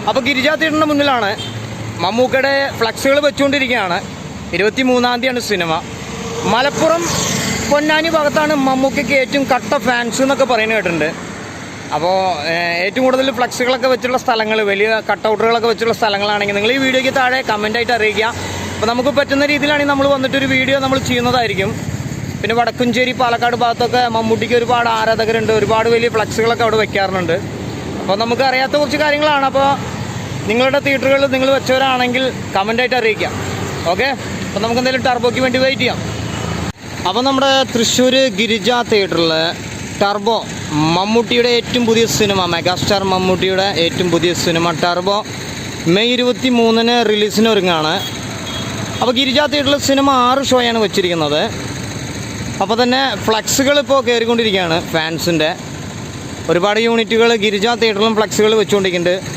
അപ്പോൾ ഗിരിജ തിയേറ്ററിൻ്റെ മുന്നിലാണ് മമ്മൂക്കയുടെ ഫ്ലക്സുകൾ വെച്ചുകൊണ്ടിരിക്കുകയാണ്. 23-ാം തീയതിയാണ് സിനിമ. മലപ്പുറം പൊന്നാനി ഭാഗത്താണ് മമ്മൂക്കയ്ക്ക് ഏറ്റവും കട്ട ഫാൻസ് എന്നൊക്കെ പറയുന്നത് കേട്ടിട്ടുണ്ട്. അപ്പോൾ ഏറ്റവും കൂടുതൽ ഫ്ലക്സുകളൊക്കെ വെച്ചുള്ള സ്ഥലങ്ങൾ, വലിയ കട്ടൗട്ടുകളൊക്കെ വെച്ചുള്ള സ്ഥലങ്ങളാണെങ്കിൽ നിങ്ങൾ ഈ വീഡിയോയ്ക്ക് താഴെ കമൻറ്റായിട്ട് അറിയിക്കുക. അപ്പോൾ നമുക്ക് പറ്റുന്ന രീതിയിലാണെങ്കിൽ നമ്മൾ വന്നിട്ടൊരു വീഡിയോ നമ്മൾ ചെയ്യുന്നതായിരിക്കും. പിന്നെ വടക്കുംചേരി, പാലക്കാട് ഭാഗത്തൊക്കെ മമ്മൂട്ടിക്ക് ഒരുപാട് ആരാധകരുണ്ട്, ഒരുപാട് വലിയ ഫ്ലക്സുകളൊക്കെ അവിടെ വെക്കാറുണ്ട്. അപ്പോൾ നമുക്ക് അറിയാത്ത കുറച്ച് കാര്യങ്ങളാണ്. അപ്പോൾ നിങ്ങളുടെ തിയേറ്ററുകളിൽ നിങ്ങൾ വെച്ചവരാണെങ്കിൽ കമൻറ്റായിട്ട് അറിയിക്കാം. ഓക്കെ, അപ്പോൾ നമുക്ക് എന്തെങ്കിലും ടർബോയ്ക്ക് വേണ്ടി വെയിറ്റ് ചെയ്യാം. അപ്പോൾ നമ്മുടെ തൃശ്ശൂർ ഗിരിജ തിയേറ്ററിൽ ടർബോ, മമ്മൂട്ടിയുടെ ഏറ്റവും പുതിയ സിനിമ, മെഗാസ്റ്റാർ മമ്മൂട്ടിയുടെ ഏറ്റവും പുതിയ സിനിമ ടർബോ മെയ് 23-ന് റിലീസിന് ഒരുങ്ങാണ്. അപ്പോൾ ഗിരിജ തിയേറ്ററിൽ സിനിമ 6 ഷോയാണ് വെച്ചിരിക്കുന്നത്. അപ്പോൾ തന്നെ ഫ്ലക്സുകൾ ഇപ്പോൾ കയറിക്കൊണ്ടിരിക്കുകയാണ് ഫാൻസിൻ്റെ. ഒരുപാട് യൂണിറ്റുകൾ ഗിരിജ തിയേറ്ററിലും ഫ്ലക്സുകൾ വെച്ചുകൊണ്ടിരിക്കുന്നുണ്ട്.